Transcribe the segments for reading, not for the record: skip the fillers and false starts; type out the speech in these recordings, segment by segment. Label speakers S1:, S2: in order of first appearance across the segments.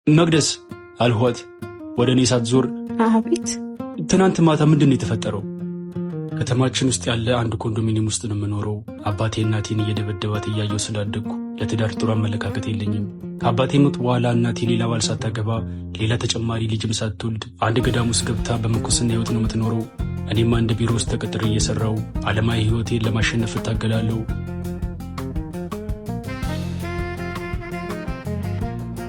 S1: መቅደስ አልኋት ወደ እኔ ሳትዞር።
S2: አቤት።
S1: ትናንት ማታ ምንድን ነው የተፈጠረው? ከተማችን ውስጥ ያለ አንድ ኮንዶሚኒየም ውስጥ ነው የምኖረው። አባቴ እናቴን እየደበደባት እያየው ስላደግኩ ለትዳር ጥሩ አመለካከት የለኝም። ከአባቴ ሞት በኋላ እናቴ ሌላ ባል ሳታገባ ሌላ ተጨማሪ ልጅም ሳትወልድ አንድ ገዳም ውስጥ ገብታ በምንኩስና ሕይወት ነው የምትኖረው። እኔም አንድ ቢሮ ውስጥ ተቀጥሬ እየሰራው ዓለማዊ ሕይወቴን ለማሸነፍ እታገላለሁ።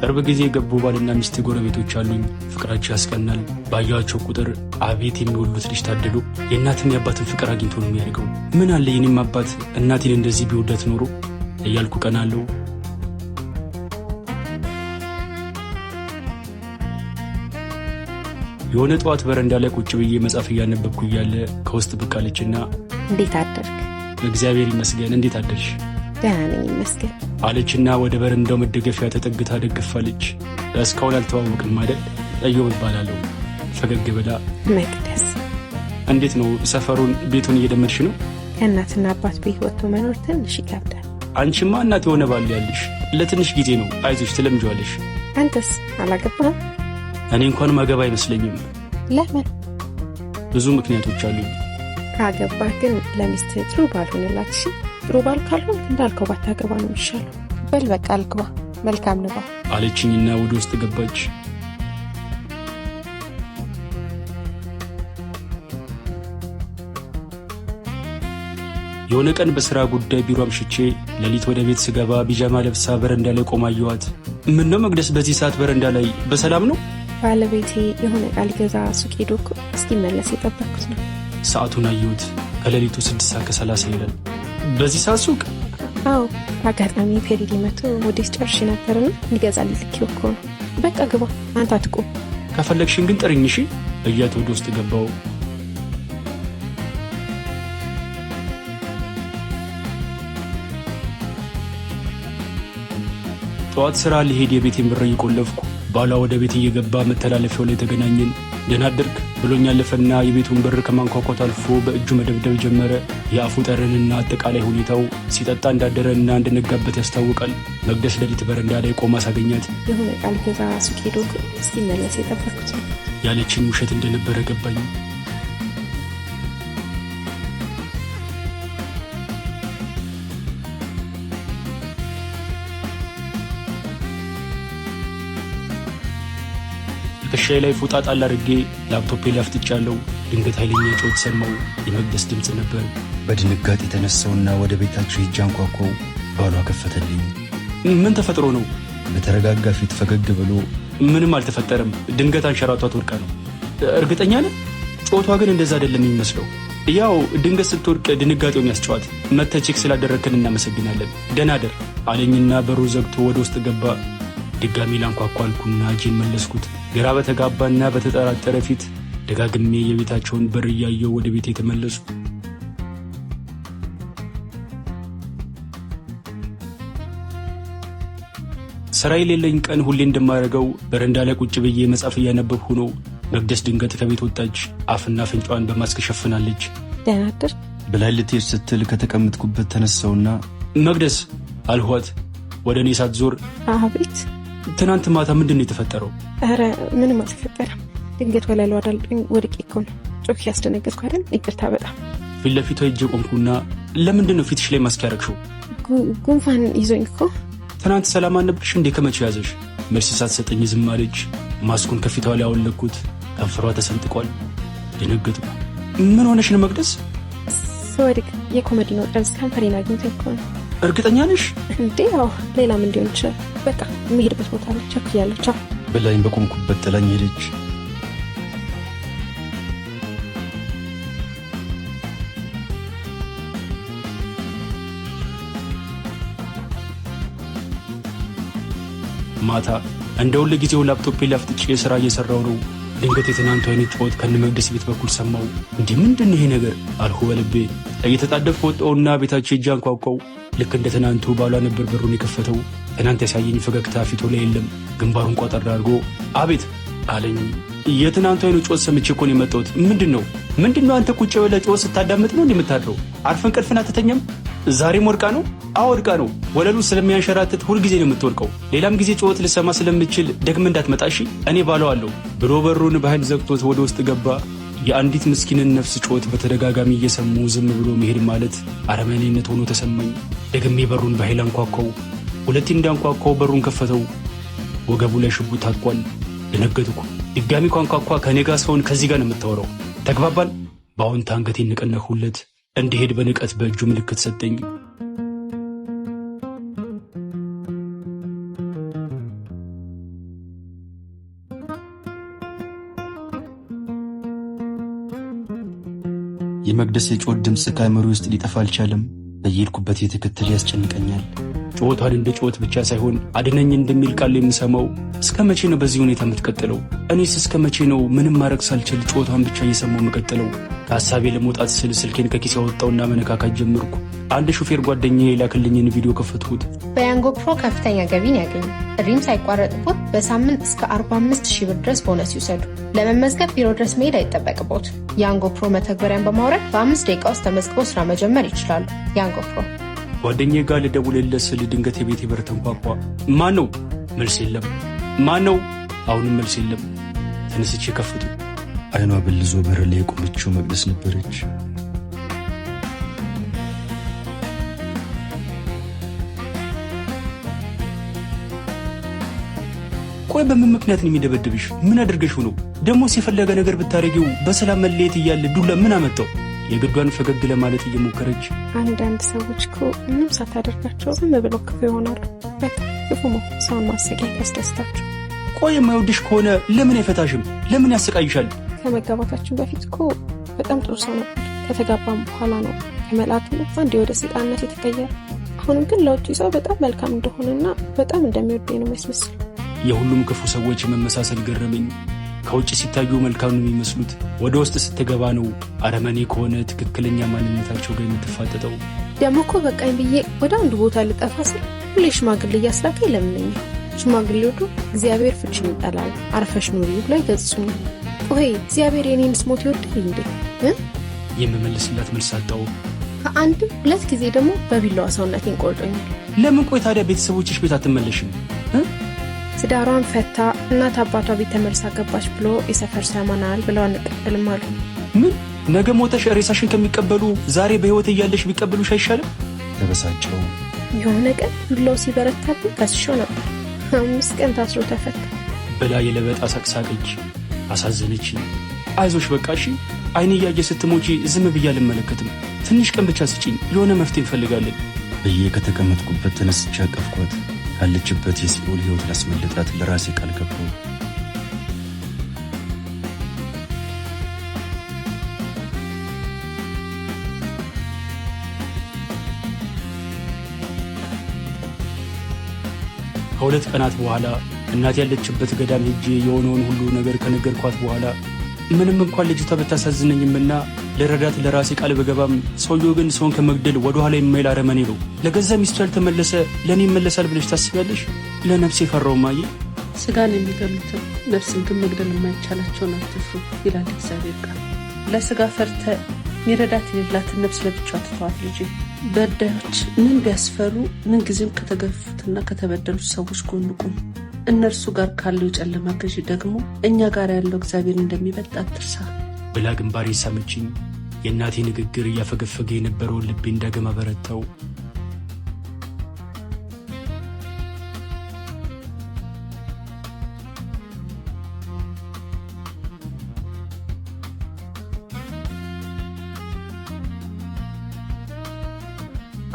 S1: ቅርብ ጊዜ የገቡ ባልና ሚስት ጎረቤቶች አሉኝ። ፍቅራቸው ያስቀናል። ባያቸው ቁጥር አቤት የሚወሉት ልጅ ታደሉ። የእናትን የአባትን ፍቅር አግኝቶ ነው የሚያደርገው። ምን አለ የኔም አባት እናቴን እንደዚህ ቢወዳት ኖሮ እያልኩ ቀናለሁ። የሆነ ጠዋት በረንዳ ላይ ቁጭ ብዬ መጽሐፍ እያነበብኩ እያለ ከውስጥ ብቅ አለችና
S2: እንዴት አደርክ?
S1: እግዚአብሔር ይመስገን፣ እንዴት አደርሽ?
S2: ደህና ነኝ ይመስገን
S1: አለችና ወደ በረንዳው መደገፊያ ተጠግታ ደግፋለች። እስካሁን አልተዋወቅም አይደል? እዮብ እባላለሁ። ፈገግ ብላ
S2: መቅደስ፣
S1: እንዴት ነው ሰፈሩን ቤቱን እየደመድሽ ነው?
S2: ከእናትና አባት ቤት ወጥቶ መኖር ትንሽ ይከብዳል።
S1: አንቺማ እናት የሆነ ባል ያለሽ ለትንሽ ጊዜ ነው፣ አይዞሽ ትለምጂዋለሽ።
S2: አንተስ አላገባህም?
S1: እኔ እንኳን ማገባ አይመስለኝም።
S2: ለምን?
S1: ብዙ ምክንያቶች አሉኝ።
S2: ካገባህ ግን ለሚስትህ ጥሩ ባል ሆንላት። እሺ፣ ጥሩ ባል ካልሆን እንዳልከው ባታገባ ነው የሚሻለው። በል በቃ አልግባ፣ መልካም ንባ
S1: አለችኝና ወደ ውስጥ ገባች። የሆነ ቀን በሥራ ጉዳይ ቢሮ አምሽቼ ሌሊት ወደ ቤት ስገባ ቢጃማ ለብሳ በረንዳ ላይ ቆማ አየኋት። ምን ነው መቅደስ በዚህ ሰዓት በረንዳ ላይ በሰላም ነው?
S2: ባለቤቴ የሆነ ቃል ገዛ ሱቅ ሄዶ እኮ እስኪመለስ የጠበቅኩት ነው።
S1: ሰዓቱን አየሁት። ከሌሊቱ 6:30 ይላል። በዚህ ሰዓት ሱቅ?
S2: አዎ፣ አጋጣሚ ፔሪዲ መቶ ወዴስ ጨርሽ ነበርና ሊገዛ ልልኪው እኮ ነው። በቃ ግባ፣ አንተ አትቁም።
S1: ከፈለግሽን ግን ጥሪኝ እሺ እያት ወደ ውስጥ ገባው። ጠዋት ሥራ ሊሄድ የቤቴን በር እየቆለፍኩ ባሏ ወደ ቤት እየገባ መተላለፊያው ላይ ተገናኘን። ደህና አደርክ ብሎኝ ያለፈና የቤቱን በር ከማንኳኳት አልፎ በእጁ መደብደብ ጀመረ። የአፉ ጠረንና አጠቃላይ ሁኔታው ሲጠጣ እንዳደረና እንደነጋበት ያስታውቃል። መቅደስ ሌሊት በረንዳ ላይ ቆማ ሳገኛት
S2: የሆነ ቃል ገዛ ሱቅ ሄዶ እስኪመለስ የጠበቅኩት ነው
S1: ያለችን ውሸት እንደነበረ ገባኝ። ትከሻዬ ላይ ፎጣ ጣል አድርጌ ላፕቶፔ ላይ አፍጥጫለሁ። ድንገት ኃይለኛ ጩኸት ሰማሁ። የመቅደስ ድምፅ ነበር።
S3: በድንጋጤ የተነሳውና ወደ ቤታቸው ሄጄ አንኳኳው። ባሏ ከፈተልኝ።
S1: ምን ተፈጥሮ ነው?
S3: በተረጋጋ ፊት ፈገግ ብሎ
S1: ምንም አልተፈጠረም፣ ድንገት አንሸራቷት ወድቃ ነው። እርግጠኛ ነህ? ጮቷ ግን እንደዛ አይደለም የሚመስለው። ያው ድንገት ስትወድቅ ድንጋጤውን ያስጨዋት። መተህ ቼክ ስላደረግከን እናመሰግናለን፣ ደህና አደር አለኝና በሩ ዘግቶ ወደ ውስጥ ገባ። ድጋሚ ላንኳኳ አልኩና እጄን መለስኩት። ግራ በተጋባና በተጠራጠረ ፊት ደጋግሜ የቤታቸውን በር እያየው ወደ ቤት የተመለሱ። ሥራ የሌለኝ ቀን ሁሌ እንደማደርገው በረንዳ ላይ ቁጭ ብዬ መጽሐፍ እያነበብኩ ነው። መቅደስ ድንገት ከቤት ወጣች። አፍና አፍንጫዋን በማስክ ሸፍናለች።
S2: ደህና አደር
S3: ብላኝ ልትሄድ ስትል ከተቀመጥኩበት ተነሳውና
S1: መቅደስ አልኋት ወደ እኔ ሳትዞር።
S2: አቤት።
S1: ትናንት ማታ ምንድን ነው የተፈጠረው?
S2: ኧረ ምንም አልተፈጠረም። ድንገት ወለሉ አዳልጦኝ ወድቄ እኮ ነው። ጮክ ያስደነገጥኩ አይደል? ይቅርታ በጣም።
S1: ፊት ለፊቷ ሄጄ ቆምኩና ለምንድን ነው ፊትሽ ላይ ማስክ ያደረግሽው?
S2: ጉንፋን ይዞኝ እኮ።
S1: ትናንት ሰላም አልነበርሽ እንዴ? ከመቼ ያዘሽ? መልስ ሳትሰጠኝ ዝም አለች። ማስኩን ከፊቷ ላይ አወለኩት። ከንፈሯ ተሰንጥቋል። ደነገጥኩ። ምን ሆነሽ ነው መቅደስ?
S2: ስወድቅ የኮሜዲኖ ጠርዝ ከንፈሬን አግኝቶኝ እኮ ነው።
S1: እርግጠኛ ነሽ
S2: እንዴ? ያው ሌላም እንዲሆን ይችላል። በቃ የሚሄድበት ቦታ ላይ ቸኩያለሁ። ቻው
S3: ብላኝ በቆምኩበት ጥላኝ ሄደች።
S1: ማታ እንደ ሁል ጊዜው ላፕቶፔ ላይ አፍጥጬ ስራ እየሰራው ነው። ድንገት የትናንቱ አይነት ጩኸት ከነ መቅደስ ቤት በኩል ሰማው። እንዴ ምንድን ነው ይሄ ነገር አልኩ በልቤ። እየተጣደፍኩ ወጣውና ቤታቸው ሄጄ አንኳኳው። ልክ እንደ ትናንቱ ባሏ ነበር በሩን የከፈተው። ትናንት ያሳየኝ ፈገግታ ፊቱ ላይ የለም። ግንባሩን ቋጠር አድርጎ አቤት አለኝ። የትናንቱ አይነት ጩኸት ሰምቼ እኮ ነው የመጣሁት። ምንድን ነው አንተ ቁጭ ብለህ ጩኸት ስታዳምጥ ነው እንደምታድረው? አርፈን ቀልፍን አትተኛም? ዛሬም ወድቃ ነው? አዎ ወድቃ ነው። ወለሉ ስለሚያንሸራትት ሁልጊዜ ነው የምትወድቀው። ሌላም ጊዜ ጩኸት ልሰማ ስለምችል ደግመህ እንዳትመጣሽ እኔ ባለዋለሁ ብሎ በሩን በኃይል ዘግቶት ወደ ውስጥ ገባ። የአንዲት ምስኪንን ነፍስ ጩኸት በተደጋጋሚ እየሰሙ ዝም ብሎ መሄድ ማለት አረመኔነት ሆኖ ተሰማኝ። ደግሜ በሩን በኃይል አንኳኳው። ሁለቴ እንዳንኳኳው በሩን ከፈተው። ወገቡ ላይ ሽጉጥ ታጥቋል። ደነገጥኩ። ድጋሚ ኳንኳኳ። ከኔ ጋር ሰውን ከዚህ ጋር ነው የምታወራው። ተግባባን? በአዎንታ አንገቴን ነቀነቅሁለት። እንዲሄድ በንቀት በእጁ ምልክት ሰጠኝ።
S3: የመቅደስ የጮት ድምፅ ከአእምሮዬ ውስጥ ሊጠፋ አልቻለም። በየሄድኩበት የተከተለ ያስጨንቀኛል።
S1: ጩኸቷን እንደ ጩኸት ብቻ ሳይሆን አድነኝ እንደሚል ቃል የምሰማው። እስከ መቼ ነው በዚህ ሁኔታ የምትቀጥለው? እኔስ እስከ መቼ ነው ምንም ማድረግ ሳልችል ጩኸቷን ብቻ እየሰማው መቀጥለው? ከሀሳቤ ለመውጣት ስል ስልኬን ከኪሴ ያወጣውና መነካካት ጀመርኩ። አንድ ሹፌር ጓደኛዬ የላክልኝን ቪዲዮ ከፈትኩት።
S2: በያንጎ ፕሮ ከፍተኛ ገቢን ያገኙ። ጥሪም ሳይቋረጥቦት በሳምንት እስከ 45,000 ብር ድረስ ቦነስ ይውሰዱ። ለመመዝገብ ቢሮ ድረስ መሄድ አይጠበቅቦት። ያንጎ ፕሮ መተግበሪያን በማውረድ በ5 ደቂቃ ውስጥ ተመዝግበው ስራ መጀመር ይችላሉ። ያንጎ ፕሮ።
S1: ጓደኛዬ ጋር ልደውልለት ስል ድንገት የቤቴ በር ተንኳኳ። ማን ነው? መልስ የለም። ማን ነው? አሁንም መልስ የለም። ተነስቼ ከፍቱ።
S3: አይኗ በልዞ በር ላይ የቆመችው መቅደስ ነበረች።
S1: ቆይ በምን ምክንያት ነው የሚደበድብሽ? ምን አድርገሽው ነው? ደሞስ የፈለገ ነገር ብታረጊው በሰላም መለየት እያለ ዱላ ምን አመጣው? የግዷን ፈገግ ለማለት እየሞከረች
S2: አንዳንድ ሰዎች እኮ ምንም ሳታደርጋቸው ዝም ብለው ክፉ ይሆናሉ። በቃ ክፉ ሰውን ማሰቃየት ያስደስታቸው።
S1: ቆይ የማይወድሽ ከሆነ ለምን አይፈታሽም? ለምን ያሰቃይሻል?
S2: ከመጋባታችን በፊት እኮ በጣም ጥሩ ሰው ነበር። ከተጋባም በኋላ ነው ከመላክነት አንዴ ወደ ሰይጣንነት የተቀየረ። አሁንም ግን ለውጭ ሰው በጣም መልካም እንደሆነና በጣም እንደሚወደኝ ነው የሚያስመስል።
S1: የሁሉም ክፉ ሰዎች መመሳሰል ገረመኝ። ከውጭ ሲታዩ መልካም ነው የሚመስሉት፣ ወደ ውስጥ ስትገባ ነው አረመኔ ከሆነ ትክክለኛ ማንነታቸው ጋር የምትፋጠጠው።
S2: ደግሞ እኮ በቃኝ ብዬ ወደ አንድ ቦታ ልጠፋ ስል ሁሌ ሽማግሌ እያስላከ ይለምነኛል። ሽማግሌዎቹ እግዚአብሔር ፍቺን ይጠላል፣ አርፈሽ ኑሪ ብሎ ይገጽጹኛል። ቆይ እግዚአብሔር የኔንስ ሞት ይወዳል እንዴ?
S1: የምመልስላት መልስ አጣሁ።
S2: ከአንድም 2 ጊዜ ደግሞ በቢላዋ ሰውነቴን ቆርጦኛል።
S1: ለምን? ቆይ ታዲያ ቤተሰቦችሽ ቤት አትመለሽም?
S2: ትዳሯን ፈታ እናት አባቷ ቤት ተመልሳ ገባች ብሎ የሰፈር ሰማናል ብለው አንቀበልም አሉ።
S1: ምን? ነገ ሞተሽ ሬሳሽን ከሚቀበሉ ዛሬ በህይወት እያለሽ ቢቀበሉሽ አይሻልም?
S3: ተበሳጨው።
S2: የሆነ ቀን ዱላው ሲበረታብኝ ከስሾ ነበር። 5 ቀን ታስሮ ተፈታ
S1: ብላ የለበጣ ሳቅሳቀች። አሳዘነች። አይዞሽ በቃ እሺ፣ አይኔ እያየ ስትሞቺ ዝም ብዬ አልመለከትም። ትንሽ ቀን ብቻ ስጪኝ፣ የሆነ መፍትሄ እንፈልጋለን
S3: ብዬ ከተቀመጥኩበት ተነስቼ አቀፍኳት። ካለችበት የሲኦል ህይወት ላስመለጣት ለራሴ ቃል ገባሁ።
S1: ከ2 ቀናት በኋላ እናት ያለችበት ገዳም ሄጄ የሆነውን ሁሉ ነገር ከነገርኳት በኋላ ምንም እንኳን ልጅቷ ብታሳዝነኝምና ለረዳት ለራሴ ቃል በገባም ሰውየው ግን ሰውን ከመግደል ወደ ኋላ የማይል አረመኔ ነው። ለገዛ ሚስቱ ያልተመለሰ ለእኔ ይመለሳል ብለሽ ታስቢያለሽ? ለነፍሴ ፈራው ማየ።
S4: ስጋን የሚገሉትን ነፍስን ግን መግደል የማይቻላቸውን አትፍሩ ይላል እግዚአብሔር ቃል። ለስጋ ፈርተ ሚረዳት የሌላትን ነፍስ ለብቻዋ ትተዋት ልጄ። በዳዮች ምን ቢያስፈሩ ምን ጊዜም ከተገፉትና ከተበደሉት ሰዎች ጎን ቁም። እነርሱ ጋር ካለው የጨለማ ገዢ ደግሞ እኛ ጋር ያለው እግዚአብሔር እንደሚበልጥ አትርሳ
S1: ብላ ግንባሬ ሳመችኝ። የእናቴ ንግግር እያፈገፈገ የነበረውን ልቤ እንዳገማ በረታው።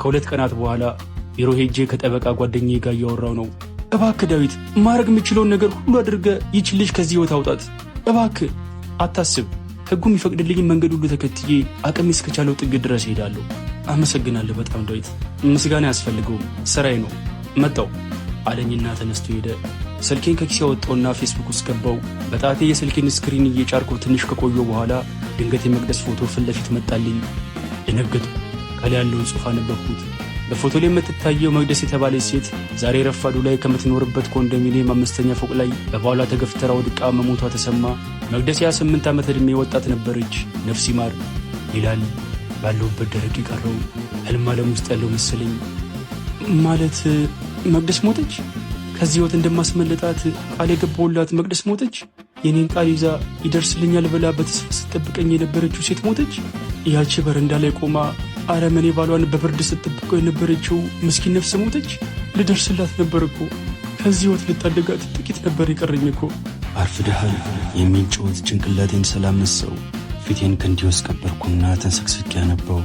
S1: ከ2 ቀናት በኋላ ቢሮ ሄጄ ከጠበቃ ጓደኛዬ ጋር እያወራው ነው። እባክህ ዳዊት ማድረግ የምችለውን ነገር ሁሉ አድርገህ ይህችን ልጅ ከዚህ ህይወት አውጣት እባክህ። አታስብ፣ ህጉ የሚፈቅድልኝን መንገድ ሁሉ ተከትዬ አቅሜ እስከቻለው ጥግ ድረስ ሄዳለሁ። አመሰግናለሁ በጣም ዳዊት። ምስጋና ያስፈልገውም ስራዬ ነው። መጣው አለኝና ተነስቶ ሄደ። ስልኬን ከኪሴ ያወጣውና ፌስቡክ ውስጥ ገባው። በጣቴ የስልኬን ስክሪን እየጫርኩ ትንሽ ከቆየሁ በኋላ ድንገት የመቅደስ ፎቶ ፊት ለፊት መጣልኝ። ደነገጥኩ። ከላይ ያለውን ጽሑፍ አነበብኩት። በፎቶ ላይ የምትታየው መቅደስ የተባለች ሴት ዛሬ ረፋዱ ላይ ከምትኖርበት ኮንዶሚኒየም 5ኛ ፎቅ ላይ በባሏ ተገፍትራ ወድቃ መሞቷ ተሰማ። መቅደስ የ8 ዓመት ዕድሜ ወጣት ነበረች። ነፍስ ይማር ይላል። ባለሁበት ደረቅ የቀረው ህልም ዓለም ውስጥ ያለው መሰለኝ። ማለት መቅደስ ሞተች? ከዚህ ህይወት እንደማስመለጣት ቃል የገባሁላት መቅደስ ሞተች? የኔን ቃል ይዛ ይደርስልኛል ብላ በተስፋ ስትጠብቀኝ የነበረችው ሴት ሞተች? ያቺ በረንዳ ላይ ቆማ አረመኔ ባሏን በብርድ ስትጠብቀው የነበረችው ምስኪን ነፍስ ሞተች? ልደርስላት ነበር እኮ። ከዚህ ህይወት ልታደጋት ጥቂት ነበር የቀረኝ እኮ።
S3: አርፍደሃል የሚል ጩኸት ጭንቅላቴን ሰላም ነሳው። ፊቴን ከእንዲህ ውስጥ ቀበርኩና ተንሰቅስቄ ያነባው።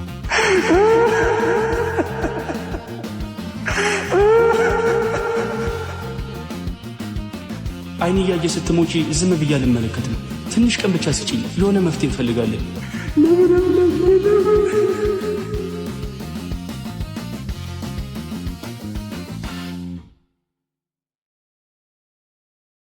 S1: አይኔ እያየ ስትሞቺ ዝም ብዬ አልመለከትም። ትንሽ ቀን ብቻ ስጪኝ፣ የሆነ መፍትሄ እንፈልጋለን።